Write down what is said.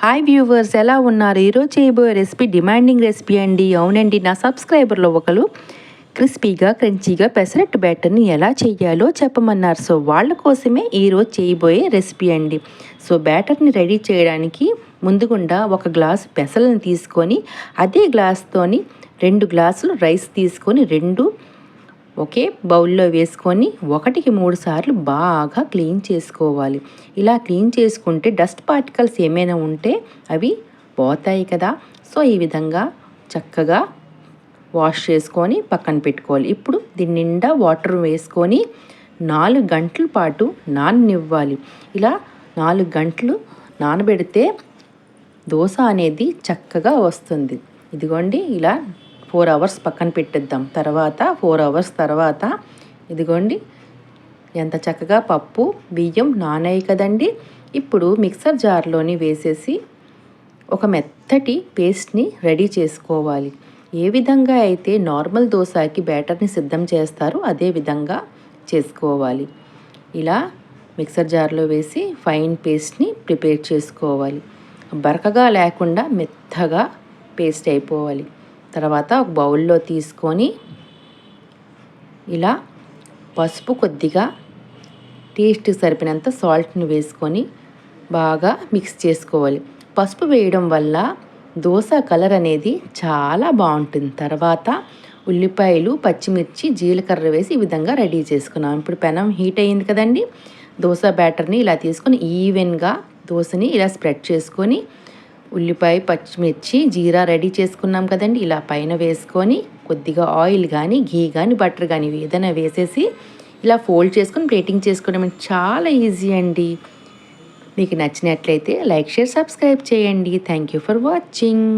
Hi viewers, ఎలా ఉన్నారు? ఈరోజు చేయబోయే రెసిపీ డిమాండింగ్ రెసిపీ అండి. అవునండి, నా సబ్స్క్రైబర్లో ఒకరు క్రిస్పీగా క్రంచీగా పెసరట్టు బ్యాటర్ని ఎలా చేయాలో చెప్పమన్నారు. సో వాళ్ళ కోసమే ఈరోజు చేయబోయే రెసిపీ అండి. సో బ్యాటర్ని రెడీ చేయడానికి ముందుగుండా ఒక గ్లాసు పెసలను తీసుకొని అదే గ్లాస్తోని 2 గ్లాసులు రైస్ తీసుకొని ఒకే బౌల్లో వేసుకొని 1కి 3 సార్లు బాగా క్లీన్ చేసుకోవాలి. ఇలా క్లీన్ చేసుకుంటే డస్ట్ పార్టికల్స్ ఏమైనా ఉంటే అవి పోతాయి కదా. సో ఈ విధంగా చక్కగా వాష్ చేసుకొని పక్కన పెట్టుకోవాలి. ఇప్పుడు దీని నిండా వాటర్ వేసుకొని 4 గంటల పాటు నాననివ్వాలి. ఇలా 4 గంటలు నానబెడితే దోశ అనేది చక్కగా వస్తుంది. ఇదిగోండి, ఇలా 4 అవర్స్ పక్కన పెట్టేద్దాం. తర్వాత 4 అవర్స్ తర్వాత ఇదిగోండి ఎంత చక్కగా పప్పు బియ్యం నానాయి కదండి. ఇప్పుడు మిక్సర్ జార్లోని వేసేసి ఒక మెత్తటి పేస్ట్ని రెడీ చేసుకోవాలి. ఏ విధంగా అయితే నార్మల్ దోశకి బ్యాటర్ని సిద్ధం చేస్తారో అదే విధంగా చేసుకోవాలి. ఇలా మిక్సర్ జార్లో వేసి ఫైన్ పేస్ట్ని ప్రిపేర్ చేసుకోవాలి. బరకగా లేకుండా మెత్తగా పేస్ట్ అయిపోవాలి. తర్వాత ఒక బౌల్లో తీసుకొని ఇలా పసుపు, కొద్దిగా టేస్ట్ సరిపోయినంత సాల్ట్ని వేసుకొని బాగా మిక్స్ చేసుకోవాలి. పసుపు వేయడం వల్ల దోశ కలర్ అనేది చాలా బాగుంటుంది. తర్వాత ఉల్లిపాయలు, పచ్చిమిర్చి, జీలకర్ర వేసి ఈ విధంగా రెడీ చేసుకున్నాం. ఇప్పుడు పెనం హీట్ అయ్యింది కదండి. దోశ బ్యాటర్ని ఇలా తీసుకొని ఈవెన్గా దోశని ఇలా స్ప్రెడ్ చేసుకొని ఉల్లిపాయ, పచ్చిమిర్చి, జీరా రెడీ చేసుకున్నాం కదండి. ఇలా పైన వేసుకొని కొద్దిగా ఆయిల్ కానీ, ఘీ కానీ, బటర్ కానీ ఏదైనా వేసేసి ఇలా ఫోల్డ్ చేసుకొని ప్లేటింగ్ చేసుకోవడం చాలా ఈజీ అండి. మీకు నచ్చినట్లయితే లైక్, షేర్, సబ్స్క్రైబ్ చేయండి. Thank you for watching.